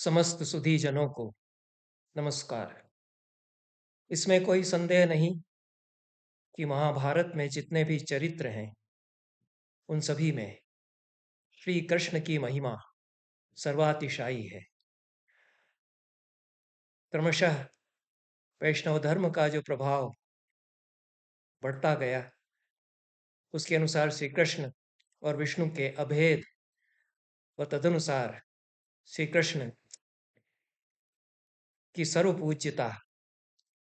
समस्त सुधी जनों को नमस्कार। इसमें कोई संदेह नहीं कि महाभारत में जितने भी चरित्र हैं उन सभी में श्री कृष्ण की महिमा सर्वातिशायी है। क्रमशः वैष्णव धर्म का जो प्रभाव बढ़ता गया उसके अनुसार श्री कृष्ण और विष्णु के अभेद व तदनुसार श्री कृष्ण की सर्वपूज्यता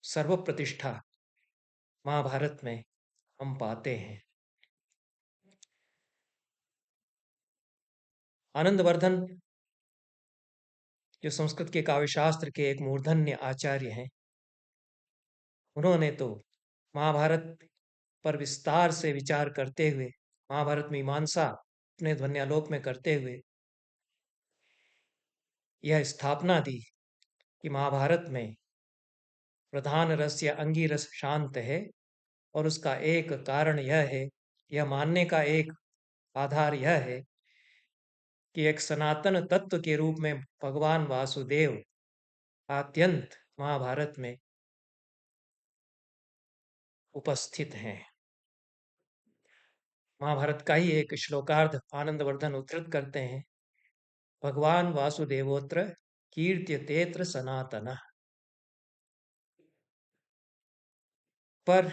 सर्वप्रतिष्ठा महाभारत में हम पाते हैं। आनंदवर्धन जो संस्कृत के काव्यशास्त्र के एक मूर्धन्य आचार्य हैं, उन्होंने तो महाभारत पर विस्तार से विचार करते हुए महाभारत मीमांसा अपने ध्वन्यालोक में करते हुए यह स्थापना दी कि महाभारत में प्रधान रस या अंगी रस शांत है और उसका एक कारण यह है, यह मानने का एक आधार यह है कि एक सनातन तत्व के रूप में भगवान वासुदेव आद्यंत महाभारत में उपस्थित हैं। महाभारत का ही एक श्लोकार्ध आनंदवर्धन उद्धृत करते हैं, भगवान वासुदेवोत्र कीर्त्यतेत्र सनातन। पर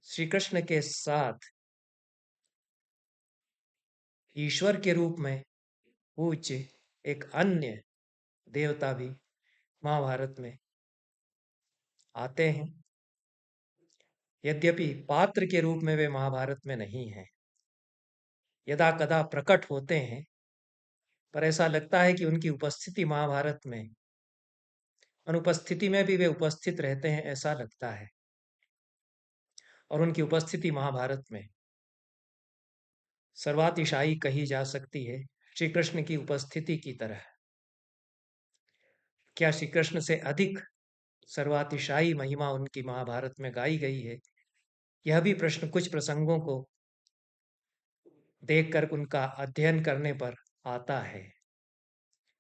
श्री कृष्ण के साथ ईश्वर के रूप में पूज्य एक अन्य देवता भी महाभारत में आते हैं। यद्यपि पात्र के रूप में वे महाभारत में नहीं हैं, यदा कदा प्रकट होते हैं, पर ऐसा लगता है कि उनकी उपस्थिति महाभारत में अनुपस्थिति में भी वे उपस्थित रहते हैं, ऐसा लगता है। और उनकी उपस्थिति महाभारत में सर्वातिशायी कही जा सकती है, श्री कृष्ण की उपस्थिति की तरह। क्या श्री कृष्ण से अधिक सर्वातिशायी महिमा उनकी महाभारत में गाई गई है? यह भी प्रश्न कुछ प्रसंगों को देखकर उनका अध्ययन करने पर आता है।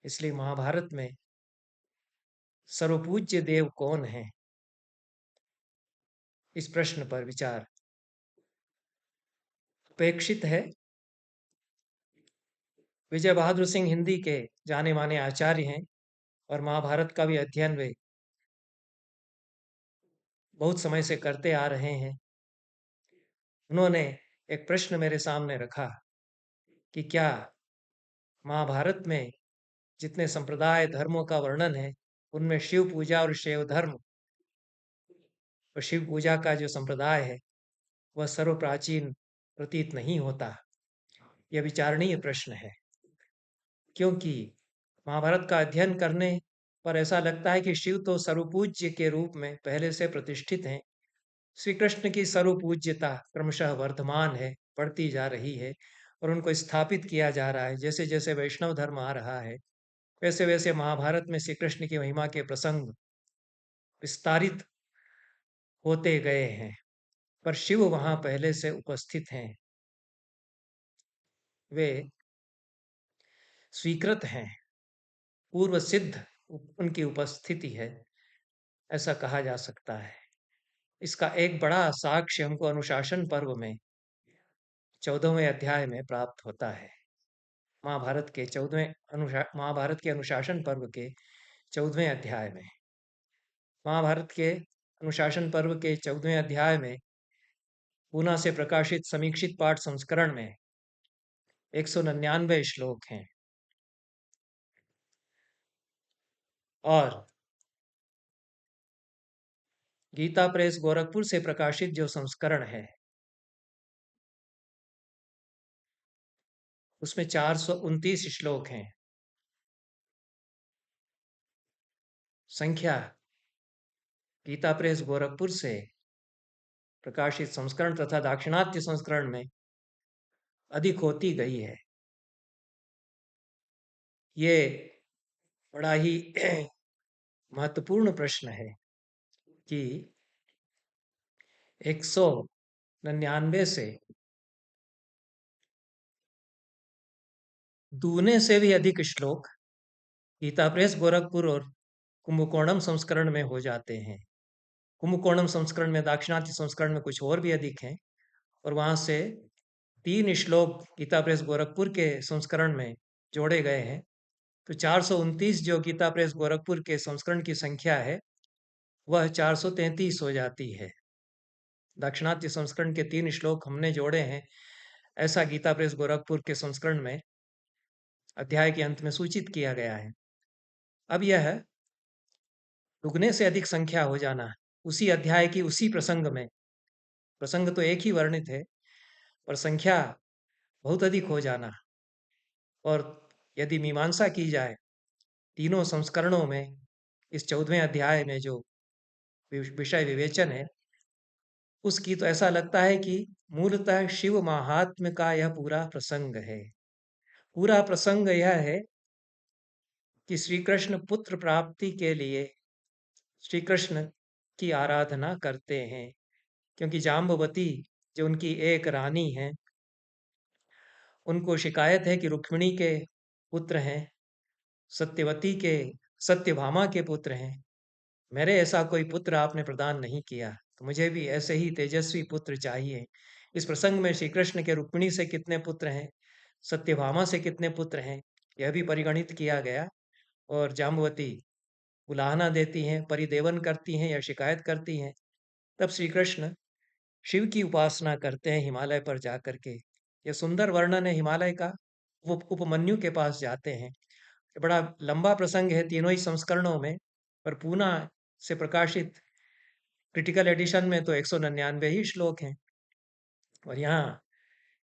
इसलिए महाभारत में सर्वपूज्य देव कौन है, इस प्रश्न पर विचार अपेक्षित है। विजय बहादुर सिंह हिंदी के जाने माने आचार्य हैं और महाभारत का भी अध्ययन वे बहुत समय से करते आ रहे हैं। उन्होंने एक प्रश्न मेरे सामने रखा कि क्या महाभारत में जितने संप्रदाय धर्मों का वर्णन है उनमें शिव पूजा और शैव धर्म और शिव पूजा का जो संप्रदाय है वह सर्वप्राचीन प्रतीत नहीं होता। यह विचारणीय प्रश्न है, क्योंकि महाभारत का अध्ययन करने पर ऐसा लगता है कि शिव तो सर्वपूज्य के रूप में पहले से प्रतिष्ठित हैं। श्री कृष्ण की सर्वपूज्यता क्रमशः वर्धमान है, बढ़ती जा रही है और उनको स्थापित किया जा रहा है। जैसे जैसे वैष्णव धर्म आ रहा है वैसे वैसे महाभारत में श्री कृष्ण की महिमा के प्रसंग विस्तारित होते गए हैं, पर शिव वहां पहले से उपस्थित हैं। वे स्वीकृत हैं, पूर्व सिद्ध उनकी उपस्थिति है, ऐसा कहा जा सकता है। इसका एक बड़ा साक्ष्य हमको अनुशासन पर्व में 14वें अध्याय में प्राप्त होता है। महाभारत के अनुशासन पर्व के 14वें अध्याय में, महाभारत के अनुशासन पर्व के 14वें अध्याय में पूना से प्रकाशित समीक्षित पाठ संस्करण में 199 श्लोक हैं और गीता प्रेस गोरखपुर से प्रकाशित जो संस्करण है उसमें 429 श्लोक हैं। संख्या गीता प्रेस गोरखपुर से प्रकाशित संस्करण तथा दाक्षिणात्य संस्करण में अधिक होती गई है। ये बड़ा ही महत्वपूर्ण प्रश्न है कि 199 से दूने से भी अधिक श्लोक गीता प्रेस गोरखपुर और कुंभकोणम संस्करण में हो जाते हैं। कुंभकोणम संस्करण में, दाक्षिणात्य संस्करण में कुछ और भी अधिक हैं, और वहां से 3 श्लोक गीता प्रेस गोरखपुर के संस्करण में जोड़े गए हैं। तो 429 जो गीता प्रेस गोरखपुर के संस्करण की संख्या है, वह 433 हो जाती है। दाक्षिणात्य संस्करण के 3 श्लोक हमने जोड़े हैं, ऐसा गीता प्रेस गोरखपुर के संस्करण में अध्याय के अंत में सूचित किया गया है। अब यह दुगने से अधिक संख्या हो जाना, उसी अध्याय की उसी प्रसंग में, प्रसंग तो एक ही वर्णित है पर संख्या बहुत अधिक हो जाना, और यदि मीमांसा की जाए तीनों संस्करणों में, इस 14वें अध्याय में जो विषय विवेचन है उसकी, तो ऐसा लगता है कि मूलतः शिव महात्म्य का यह पूरा प्रसंग है। पूरा प्रसंग यह है कि श्री कृष्ण पुत्र प्राप्ति के लिए श्री कृष्ण की आराधना करते हैं, क्योंकि जाम्बवती जो उनकी एक रानी है, उनको शिकायत है कि रुक्मिणी के पुत्र हैं, सत्यवती के, सत्यभामा के पुत्र हैं, मेरे ऐसा कोई पुत्र आपने प्रदान नहीं किया, तो मुझे भी ऐसे ही तेजस्वी पुत्र चाहिए। इस प्रसंग में श्री कृष्ण के रुक्मिणी से कितने पुत्र हैं, सत्यभामा से कितने पुत्र हैं, यह भी परिगणित किया गया। और जाम्बवती उलाहना देती हैं, परिदेवन करती हैं या शिकायत करती हैं। तब श्री कृष्ण शिव की उपासना करते हैं हिमालय पर जाकर के। यह सुंदर वर्णन है हिमालय का। वो उपमन्यु के पास जाते हैं। ये बड़ा लंबा प्रसंग है तीनों ही संस्करणों में, पर पूना से प्रकाशित क्रिटिकल एडिशन में तो 199 ही श्लोक हैं, और यहाँ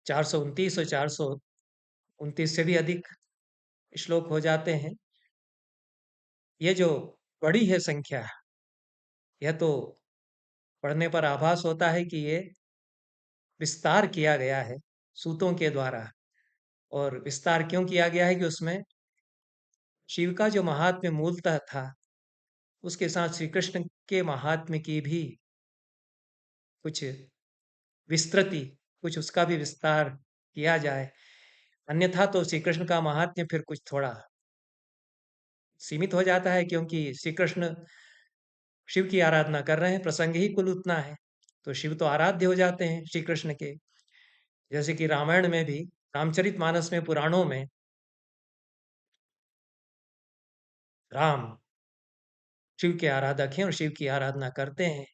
429 और 429 से भी अधिक श्लोक हो जाते हैं। ये जो बड़ी है संख्या, यह तो पढ़ने पर आभास होता है कि ये विस्तार किया गया है सूतों के द्वारा। और विस्तार क्यों किया गया है कि उसमें शिव का जो महात्म्य मूलतः था, उसके साथ श्री कृष्ण के महात्म्य की भी कुछ विस्तृति, कुछ उसका भी विस्तार किया जाए। अन्यथा तो श्री कृष्ण का महात्म्य फिर कुछ थोड़ा सीमित हो जाता है, क्योंकि श्री कृष्ण शिव की आराधना कर रहे हैं, प्रसंग ही कुल उतना है, तो शिव तो आराध्य हो जाते हैं श्री कृष्ण के। जैसे कि रामायण में भी, रामचरितमानस में, पुराणों में राम शिव के आराधक हैं और शिव की आराधना करते हैं।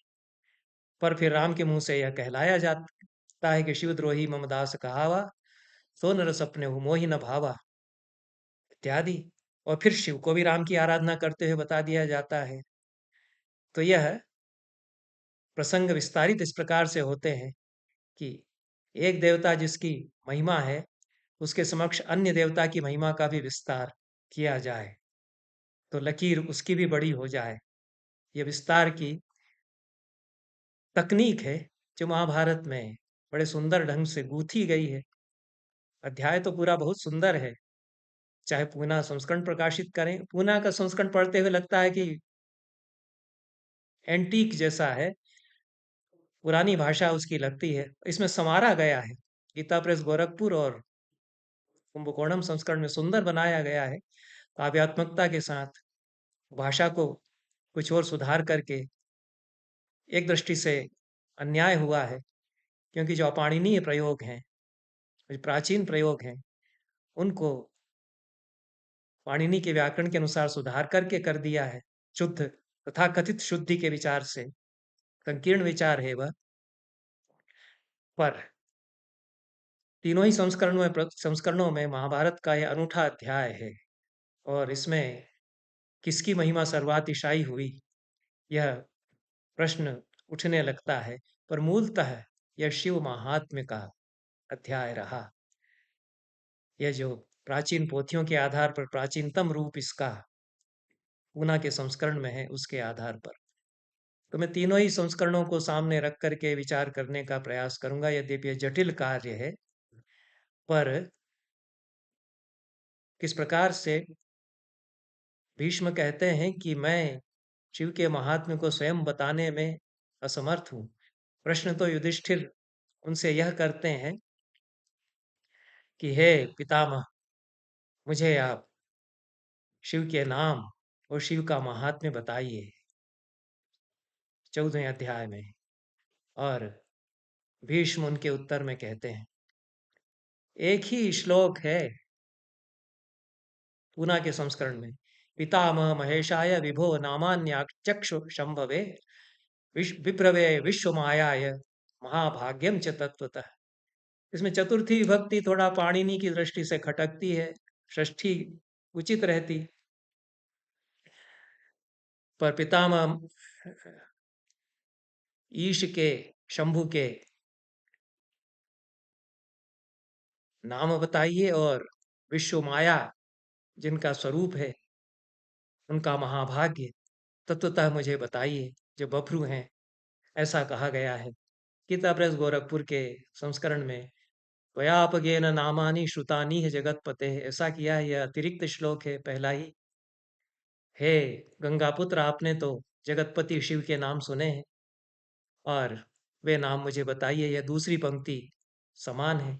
पर फिर राम के मुंह से यह कहलाया जाता है कि शिवद्रोही मम दास कहावा, सो नर सपने हो मोहि न भावा, इत्यादि। और फिर शिव को भी राम की आराधना करते हुए बता दिया जाता है। तो यह प्रसंग विस्तारित इस प्रकार से होते हैं कि एक देवता जिसकी महिमा है, उसके समक्ष अन्य देवता की महिमा का भी विस्तार किया जाए, तो लकीर उसकी भी बड़ी हो जाए। ये विस्तार की तकनीक है जो महाभारत में बड़े सुंदर ढंग से गूंथी गई है। अध्याय तो पूरा बहुत सुंदर है। चाहे पूना संस्करण प्रकाशित करें, पूना का संस्करण पढ़ते हुए लगता है कि एंटीक जैसा है, पुरानी भाषा उसकी लगती है। इसमें संवारा गया है, गीता प्रेस गोरखपुर और कुंभकोणम संस्करण में सुंदर बनाया गया है, काव्यात्मकता के साथ। भाषा को कुछ और सुधार करके, एक दृष्टि से अन्याय हुआ है, क्योंकि जो अपाणिनीय प्रयोग हैं, जो प्राचीन प्रयोग हैं, उनको पाणिनि के व्याकरण के अनुसार सुधार करके कर दिया है, शुद्ध तथा कथित शुद्धि के विचार से। संकीर्ण विचार है वह। पर तीनों ही संस्करणों में महाभारत का यह अनूठा अध्याय है, और इसमें किसकी महिमा सर्वातिशायी हुई, यह प्रश्न उठने लगता है। पर मूलतः यह शिव महात्म्य का अध्याय रहा। यह जो प्राचीन पोथियों के आधार पर प्राचीनतम रूप इसका पूना के संस्करण में है, उसके आधार पर। तो मैं तीनों ही संस्करणों को सामने रख करके विचार करने का प्रयास करूंगा। यद्यपि यह जटिल कार्य है, पर किस प्रकार से भीष्म कहते हैं कि मैं शिव के महात्म्य को स्वयं बताने में असमर्थ हूँ। प्रश्न तो युधिष्ठिर उनसे यह करते हैं कि हे पितामह, मुझे आप शिव के नाम और शिव का महात्म्य बताइए 14वें अध्याय में। और भीष्म उनके उत्तर में कहते हैं, एक ही श्लोक है पूना के संस्करण में, पितामह महेशाय विभो नामान्याचक्षु शंभवे विप्रवे विश्व मायाय महाभाग्यम च तत्वतः। इसमें चतुर्थी विभक्ति थोड़ा पाणिनि की दृष्टि से खटकती है, षष्ठी उचित रहती, पर पितामह ईश के, शंभु के नाम बताइए और विश्व माया जिनका स्वरूप है उनका महाभाग्य तत्वतः मुझे बताइए जो बभ्रू हैं। ऐसा कहा गया है गीता प्रेस गोरखपुर के संस्करण में, त्वयापगेन नामानि श्रुतानि है जगतपते। ऐसा किया है, यह अतिरिक्त श्लोक है पहला ही। हे गंगापुत्र, आपने तो जगतपति शिव के नाम सुने हैं और वे नाम मुझे बताइए। यह दूसरी पंक्ति समान है,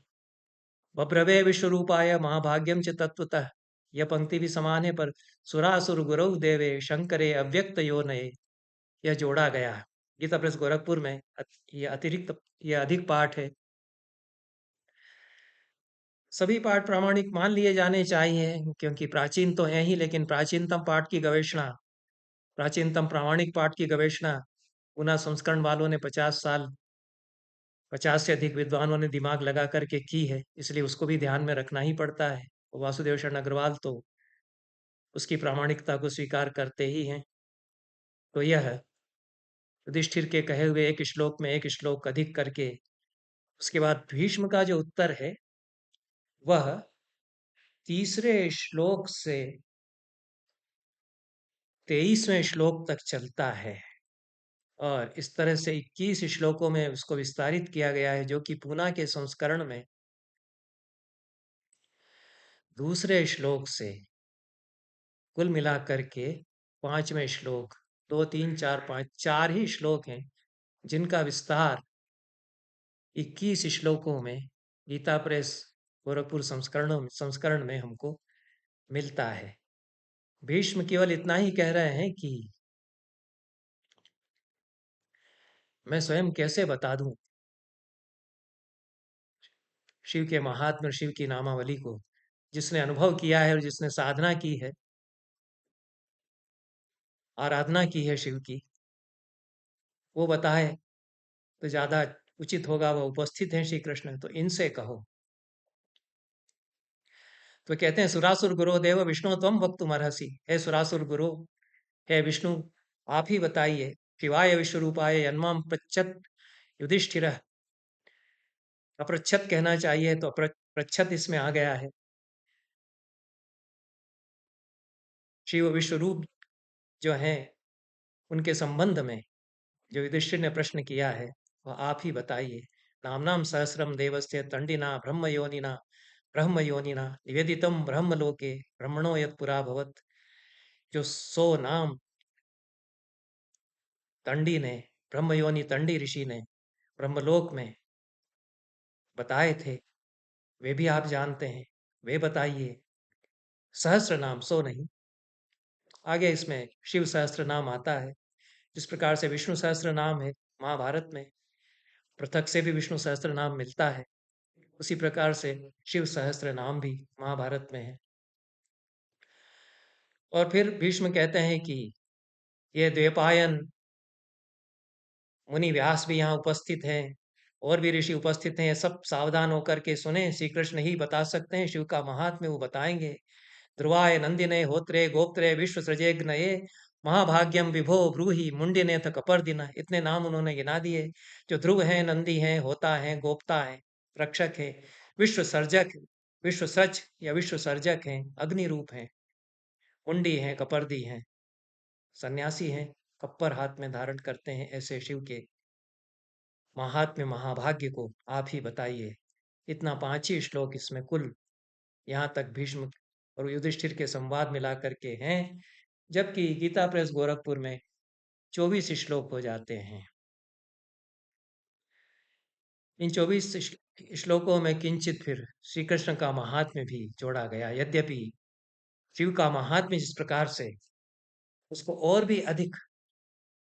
बभ्रवे विश्वरूपाय महाभाग्यम च तत्वतः। यह पंक्ति भी समान है, पर सुरासुर गुरौ देवे शंकरे अव्यक्त योनये यह जोड़ा गया है। गीता प्रेस गोरखपुर में यह अतिरिक्त, यह अधिक पाठ है। सभी पाठ प्रामाणिक मान लिए जाने चाहिए क्योंकि प्राचीन तो है ही, लेकिन प्राचीनतम पाठ की गवेषणा, प्राचीनतम प्रामाणिक पाठ की गवेषणा पुनः संस्करण वालों ने 50 साल, 50 से अधिक विद्वानों ने दिमाग लगा करके की है, इसलिए उसको भी ध्यान में रखना ही पड़ता है। वासुदेव शरण अग्रवाल तो उसकी प्रामाणिकता को स्वीकार करते ही हैं। तो यह युधिष्ठिर के कहे हुए एक श्लोक में एक श्लोक अधिक करके, उसके बाद भीष्म का जो उत्तर है वह तीसरे श्लोक से 23वें श्लोक तक चलता है और इस तरह से 21 श्लोकों में उसको विस्तारित किया गया है, जो कि पूना के संस्करण में दूसरे श्लोक से कुल मिलाकर के 5वें श्लोक, 2, 3, 4, 5, 4 ही श्लोक हैं जिनका विस्तार 21 श्लोकों में गीता प्रेस गोरखपुर संस्करण में हमको मिलता है। भीष्म केवल इतना ही कह रहे हैं कि मैं स्वयं कैसे बता दूं शिव के महात्म्य और शिव की नामावली को। जिसने अनुभव किया है और जिसने साधना की है, आराधना की है शिव की, वो बताए तो ज्यादा उचित होगा। वह उपस्थित हैं श्री कृष्ण, तो इनसे कहो। तो कहते हैं, सुरासुर गुरो देव विष्णु त्वम वक्तुमर्हसि। हे सुरासुर गुरु, हे विष्णु, आप ही बताइए। शिवाय विश्वरूपाय यन्माम पृच्छत युधिष्ठिर। अपृच्छत कहना चाहिए, तो पृच्छत इसमें आ गया है। शिव विश्वरूप जो हैं उनके संबंध में जो युधिष्ठिर ने प्रश्न किया है वह आप ही बताइए। नामनाम सहस्रम देवस्य तंडिना ब्रह्म योनिना निवेदितम ब्रह्मलोके ब्रह्मणो यत् पुरा भवत्। जो 100 नाम तंडी ने, ब्रह्मयोनि तंडी ऋषि ने ब्रह्मलोक में बताए थे, वे भी आप जानते हैं, वे बताइए। सहस्र नाम, 100 नहीं। आगे इसमें शिव सहस्त्र नाम आता है। जिस प्रकार से विष्णु सहस्त्र नाम है महाभारत में, पृथक से भी विष्णु सहस्त्र नाम मिलता है, उसी प्रकार से शिव सहस्त्र नाम भी महाभारत में है। और फिर भीष्म कहते हैं कि ये द्वैपायन मुनि व्यास भी यहाँ उपस्थित हैं और भी ऋषि उपस्थित हैं, सब सावधान होकर के सुने। श्री कृष्ण ही बता सकते हैं शिव का महात्म्य, वो बताएंगे। ध्रुवाय नंदिने होत्रे गोप्त्रे विश्व सृजेग्नये महाभाग्यम विभो ब्रूहि मुंडिने थ कपर्दिन। इतने नाम उन्होंने गिना दिए। जो ध्रुव है, नंदी है, होता है, गोप्ता है, रक्षक है, विश्व सर्जक, विश्व सृज या विश्व सर्जक है, अग्नि रूप है, मुंडी है, कपर्दी है, सन्यासी हैं, कप्पर हाथ में धारण करते हैं, ऐसे शिव के महात्म्य महाभाग्य को आप ही बताइए। इतना 5 ही श्लोक इसमें कुल यहाँ तक भीष्म और युधिष्ठिर के संवाद मिला करके हैं, जबकि गीता प्रेस गोरखपुर में 24 श्लोक हो जाते हैं। इन 24 श्लोकों में किंचित फिर श्री कृष्ण का महात्म्य भी जोड़ा गया। यद्यपि शिव का महात्म्य जिस प्रकार से उसको और भी अधिक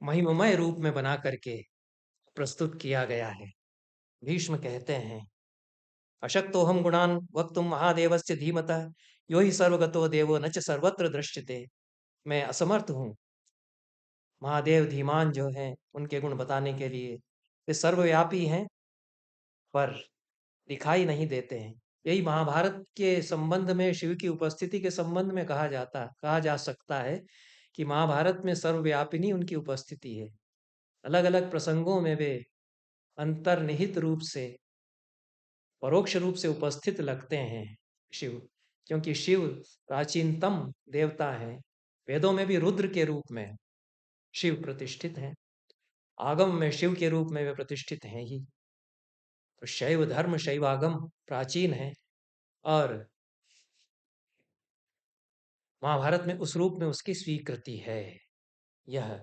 महिममय रूप में बना करके प्रस्तुत किया गया है। भीष्म कहते हैं, अशक्तो हम गुणान वक्तुम महादेवस्य धीमतः यो ही सर्वगतो देवो न च सर्वत्र दृश्यते। मैं असमर्थ हूँ महादेव धीमान जो हैं उनके गुण बताने के लिए। वे सर्वव्यापी हैं पर दिखाई नहीं देते हैं। यही महाभारत के संबंध में शिव की उपस्थिति के संबंध में कहा जा सकता है कि महाभारत में सर्वव्यापिनी उनकी उपस्थिति है। अलग अलग प्रसंगों में वे अंतर्निहित रूप से परोक्ष रूप से उपस्थित लगते हैं शिव, क्योंकि शिव प्राचीनतम देवता है। वेदों में भी रुद्र के रूप में शिव प्रतिष्ठित हैं, आगम में शिव के रूप में वे प्रतिष्ठित हैं ही। तो शैव धर्म शैवागम प्राचीन है और महाभारत में उस रूप में उसकी स्वीकृति है। यह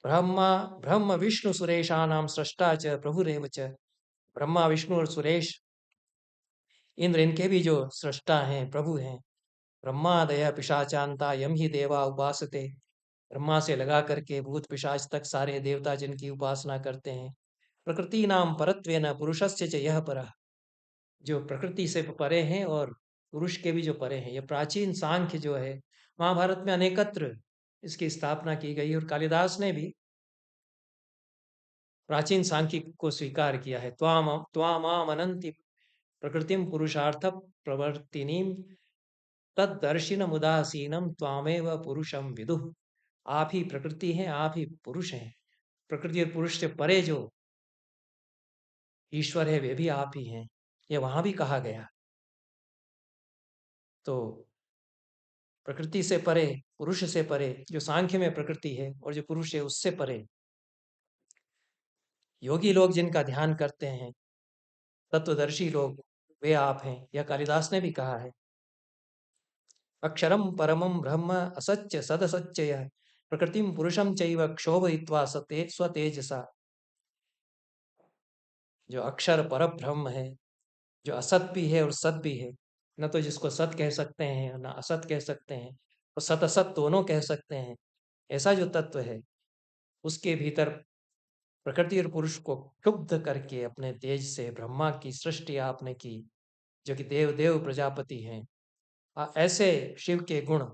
ब्रह्मा ब्रह्म विष्णु सुरेशानाम सृष्टा च प्रभुरेव च। ब्रह्मा विष्णु और सुरेश इंद्र इनके भी जो सृष्टा हैं, प्रभु हैं। ब्रह्मादय पिशाचांता यम ही देवा उपासते। ब्रह्मा से लगा करके भूत पिशाच तक सारे देवता जिनकी उपासना करते हैं। प्रकृति नाम परत्वेन पुरुषस्य च यह परः। जो प्रकृति से परे हैं और पुरुष के भी जो परे हैं। यह प्राचीन सांख्य जो है महाभारत में अनेकत्र इसकी स्थापना की गई और कालिदास ने भी प्राचीन सांख्य को स्वीकार किया है। त्वामाम अनंति प्रकृतिम पुरुषार्थ प्रवर्तिनीम तद्दर्शिनम उदासीनम त्वामेव पुरुषम विदुः। आप ही प्रकृति हैं, आप ही पुरुष हैं। प्रकृति और पुरुष से परे जो ईश्वर है वे भी आप ही हैं। यह वहां भी कहा गया। तो प्रकृति से परे, पुरुष से परे, जो सांख्य में प्रकृति है और जो पुरुष है उससे परे योगी लोग जिनका ध्यान करते हैं, तत्वदर्शी लोग, वे आप हैं। यह कालिदास ने भी कहा है। अक्षरम परमम ब्रह्म असत्य सदसच्चय प्रकृतिम पुरुषम चैव क्षोभयित्वा सते स्वतेजसा। जो अक्षर पर ब्रह्म है, जो असत भी है और सत भी है, न तो जिसको सत कह सकते हैं न असत कह सकते हैं, तो सत असत दोनों कह सकते हैं। ऐसा जो तत्व है उसके भीतर प्रकृति और पुरुष को क्षुब्ध करके अपने तेज से ब्रह्मा की सृष्टि आपने की, जो कि देव देव प्रजापति हैं। ऐसे शिव के गुण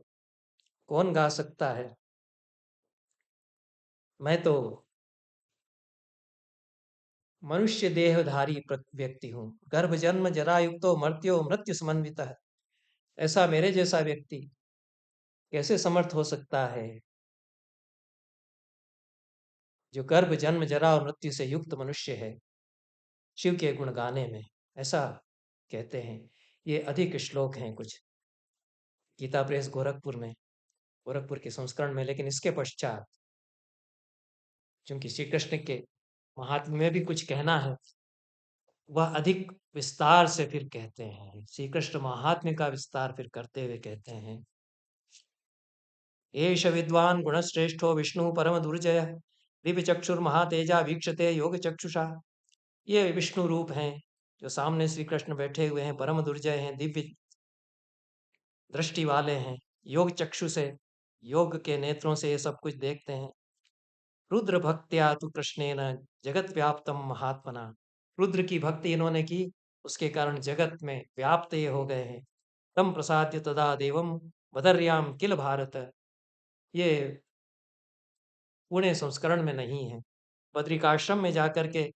कौन गा सकता है। मैं तो मनुष्य देहधारी व्यक्ति हूँ, गर्भ जन्म जरा युक्तो मर्त्यो मृत्यु समन्वित। ऐसा मेरे जैसा व्यक्ति कैसे समर्थ हो सकता है जो गर्भ जन्म जरा और मृत्यु से युक्त मनुष्य है शिव के गुण गाने में। ऐसा कहते हैं। ये अधिक श्लोक हैं कुछ गीता प्रेस गोरखपुर में, गोरखपुर के संस्करण में। लेकिन इसके पश्चात चूंकि श्री कृष्ण के महात्म्य में भी कुछ कहना है, वह अधिक विस्तार से फिर कहते हैं। श्री कृष्ण महात्म्य का विस्तार फिर करते हुए कहते हैं, एष विद्वान गुणश्रेष्ठो विष्णु परम दुर्जय दिव्य चक्षुर्महातेजा वीक्षते योग चक्षुषा। ये विष्णु रूप हैं जो सामने श्री कृष्ण बैठे हुए हैं, परम दुर्जय हैं, दिव्य दृष्टि वाले हैं, योग चक्षु से, योग के नेत्रों से ये सब कुछ देखते हैं। रुद्र भक्त्या तु कृष्णेन जगत व्याप्तम महात्मना। रुद्र की भक्ति इन्होंने की, उसके कारण जगत में व्याप्त ये हो गए हैं। तम प्रसाद्य तदा देवम बदर्याम किल भारत। ये पुणे संस्करण में नहीं है। बद्रिकाश्रम में जाकर के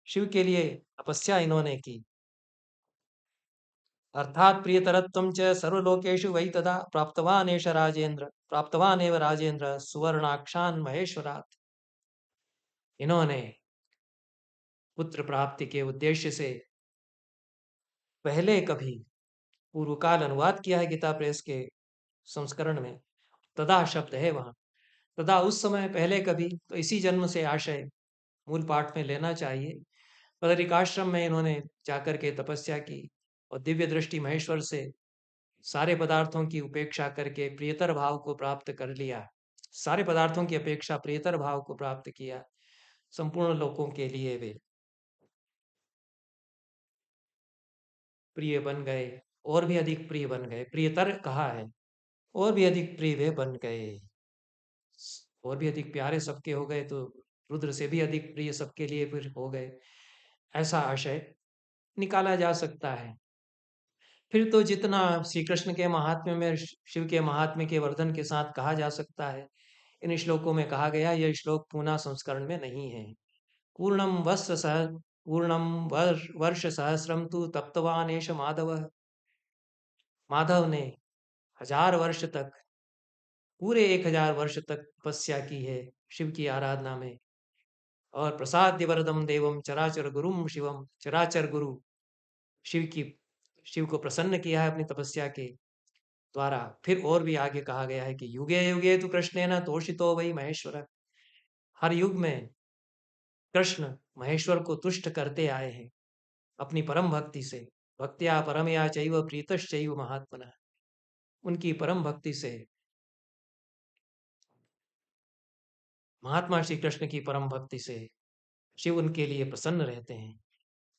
शिव के लिए तपस्या इन्होंने की। अर्थात प्रियतरत्वं च सर्वलोकेषु वै तदा प्राप्तवान एव राजेंद्र सुवर्णाक्षान महेश्वरात्। इन्होंने पुत्र प्राप्ति के उद्देश्य से पहले कभी पूर्व काल अनुवाद किया है गीता प्रेस के संस्करण में। तदा शब्द है वहां, तदा उस समय, पहले कभी, तो इसी जन्म से आशय मूल पाठ में लेना चाहिए। बदरिकाश्रम में इन्होंने जाकर के तपस्या की और दिव्य दृष्टि महेश्वर से सारे पदार्थों की उपेक्षा करके प्रियतर भाव को प्राप्त कर लिया। सारे पदार्थों की अपेक्षा प्रियतर भाव को प्राप्त किया। संपूर्ण लोकों के लिए वे प्रिय बन गए, और भी अधिक प्रिय बन गए। प्रियतर कहा है, और भी अधिक प्रिय वे बन गए, और भी अधिक प्यारे सबके हो गए, तो रुद्र से भी अधिक प्रिय सबके लिए फिर हो गए, ऐसा आशय निकाला जा सकता है। फिर तो जितना श्री कृष्ण के महात्म्य में, शिव के महात्म्य के वर्धन के साथ कहा जा सकता है, इन श्लोकों में कहा गया। यह श्लोक पुनः संस्करण में नहीं है। पूर्णम वर्ष सहस्रम तु तप्तवान एष माधव। माधव ने 1000 वर्ष तक, पूरे 1000 वर्ष तक तपस्या की है शिव की आराधना में। और प्रसाद्य वरदम देवम चराचर गुरुम शिवम, चराचर गुरु शिव की, शिव को प्रसन्न किया है अपनी तपस्या के द्वारा। फिर और भी आगे कहा गया है कि युगे युगे तु कृष्णेन तोषितो वै महेश्वर। हर युग में कृष्ण महेश्वर को तुष्ट करते आए हैं अपनी परम भक्ति से। भक्त्या परमया चैव प्रीतश्चैव महात्मना। उनकी परम भक्ति से, महात्मा श्री कृष्ण की परम भक्ति से शिव उनके लिए प्रसन्न रहते हैं।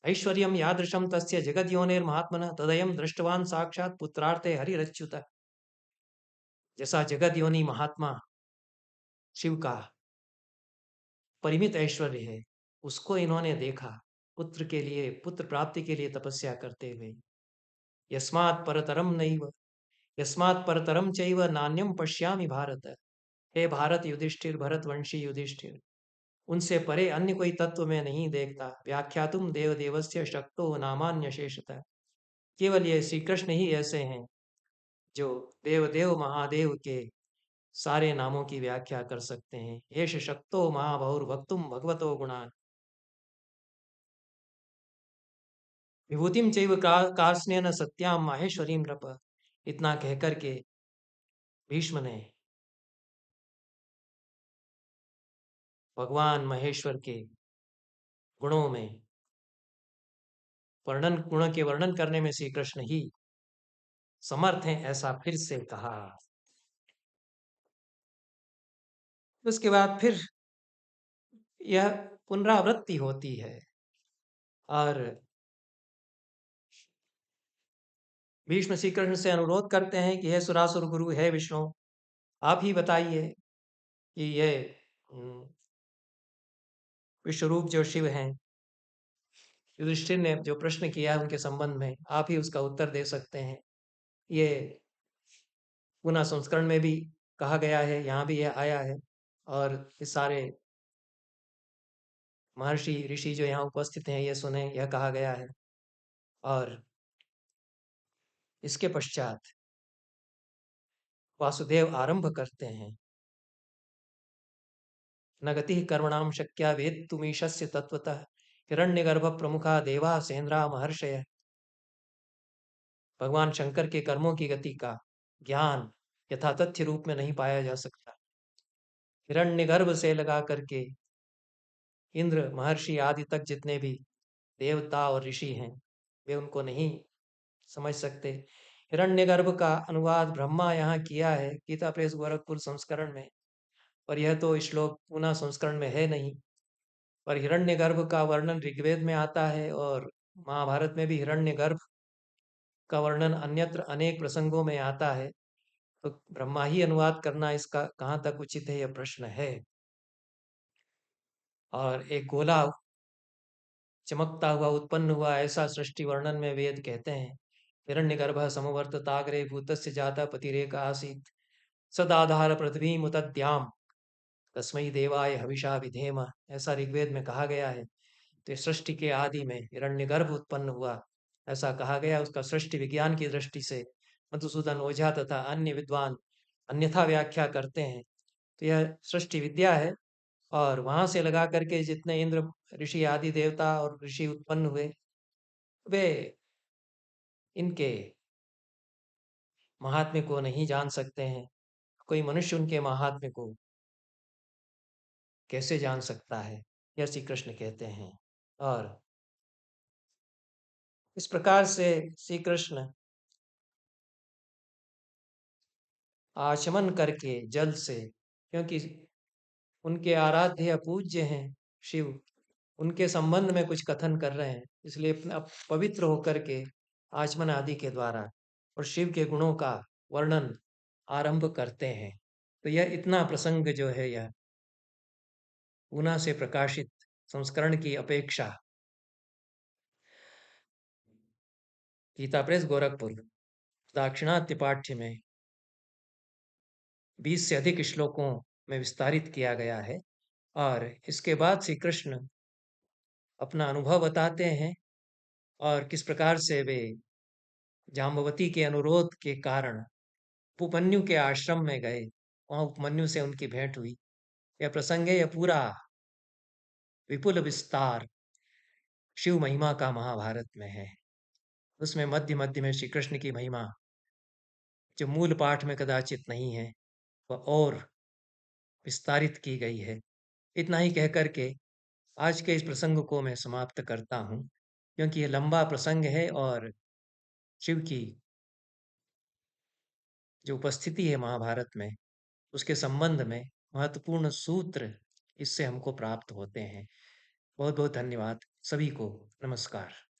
ऐश्वर्यम यादृशम तस्य जगद्योनिर्महात्मनः तदयं दृष्टवान साक्षात पुत्रार्थे हरिरच्युत। जैसा जगद्योनि महात्मा शिव का परिमित ऐश्वर्य है, उसको इन्होंने देखा पुत्र के लिए, पुत्र प्राप्ति के लिए तपस्या करते हुए। यस्मात् परतरम नैव, यस्मात् परतरम चैव नान्यम पश्यामि भारत। हे भारत युधिष्ठिर, भरतवंशी युधिष्ठिर, उनसे परे अन्य कोई तत्व मैं नहीं देखता। व्याख्यातुम देव देवस्य शक्तो नामान्य शेषतः। केवल ये श्री कृष्ण ही ऐसे हैं जो देव देव महादेव के सारे नामों की व्याख्या कर सकते हैं। एष शक्तो महाभौर वक्तुम भगवतो गुणान विभूतिम चैव कार्ष्णेन सत्याम माहेश्वरीम नृप। इतना कहकर के भीष्म ने भगवान महेश्वर के गुणों में वर्णन, गुणों के वर्णन करने में श्री कृष्ण ही समर्थ हैं, ऐसा फिर से कहा। उसके बाद फिर यह पुनरावृत्ति होती है और भीष्म श्री कृष्ण से अनुरोध करते हैं कि हे सुरासुर गुरु, है विष्णु, आप ही बताइए कि ये विश्वरूप जो शिव हैं, युधिष्ठिर ने जो प्रश्न किया है उनके संबंध में, आप ही उसका उत्तर दे सकते हैं। ये पुनः संस्करण में भी कहा गया है, यहाँ भी यह आया है। और ये सारे महर्षि ऋषि जो यहाँ उपस्थित हैं ये सुने, यह कहा गया है। और इसके पश्चात वासुदेव आरंभ करते हैं। न गति कर्मणाम शक्या वेत्तुमीशस्य तत्वतः हिरण्यगर्भ प्रमुखा देवा सेन्द्रा महर्षय। भगवान शंकर के कर्मों की गति का ज्ञान यथातथ्य रूप में नहीं पाया जा सकता। हिरण्यगर्भ से लगा करके इंद्र महर्षि आदि तक जितने भी देवता और ऋषि हैं, वे उनको नहीं समझ सकते। हिरण्यगर्भ का अनुवाद ब्रह्मा यहाँ किया है गीता प्रेस गोरखपुर संस्करण में, पर यह तो श्लोक पुनः संस्करण में है नहीं। पर हिरण्यगर्भ का वर्णन ऋग्वेद में आता है और महाभारत में भी हिरण्यगर्भ का वर्णन अन्यत्र अनेक प्रसंगों में आता है। तो ब्रह्मा ही अनुवाद करना इसका कहाँ तक उचित है, यह प्रश्न है। और एक गोला चमकता हुआ उत्पन्न हुआ, ऐसा सृष्टि वर्णन में वेद कहते हैं। हिरण्यगर्भः समवर्तताग्रे भूतस्य जाता पतिरेक आसीत् सदाधार पृथ्वी मुतद्याम तस्मै देवाय हविषा विधेम, ऐसा ऋग्वेद में कहा गया है। तो सृष्टि के आदि में हिरण्यगर्भ उत्पन्न हुआ, ऐसा कहा गया। उसका सृष्टि विज्ञान की दृष्टि से मधुसूदन ओझा तथा अन्य विद्वान अन्यथा व्याख्या करते हैं। तो यह सृष्टि विद्या है। और वहां से लगा करके जितने इंद्र ऋषि आदि देवता और ऋषि उत्पन्न हुए, वे इनके महात्म्य को नहीं जान सकते हैं। कोई मनुष्य उनके महात्म्य को कैसे जान सकता है, यह श्री कृष्ण कहते हैं। और इस प्रकार से श्री कृष्ण आचमन करके जल से, क्योंकि उनके आराध्य पूज्य हैं शिव, उनके संबंध में कुछ कथन कर रहे हैं, इसलिए अपना पवित्र होकर के आचमन आदि के द्वारा और शिव के गुणों का वर्णन आरंभ करते हैं। तो यह इतना प्रसंग जो है यह पूना से प्रकाशित संस्करण की अपेक्षा गीता प्रेस गोरखपुर दाक्षिणात्य पाठ्य में 20 से अधिक श्लोकों में विस्तारित किया गया है। और इसके बाद श्री कृष्ण अपना अनुभव बताते हैं और किस प्रकार से वे जाम्बवती के अनुरोध के कारण उपमन्यु के आश्रम में गए, वहां उपमन्यु से उनकी भेंट हुई। यह प्रसंग है, यह पूरा विपुल विस्तार शिव महिमा का महाभारत में है। उसमें मध्य मध्य में श्री कृष्ण की महिमा जो मूल पाठ में कदाचित नहीं है, वह और विस्तारित की गई है। इतना ही कह करके आज के इस प्रसंग को मैं समाप्त करता हूँ, क्योंकि यह लंबा प्रसंग है और शिव की जो उपस्थिति है महाभारत में, उसके संबंध में महत्वपूर्ण सूत्र इससे हमको प्राप्त होते हैं। बहुत बहुत धन्यवाद सभी को। नमस्कार।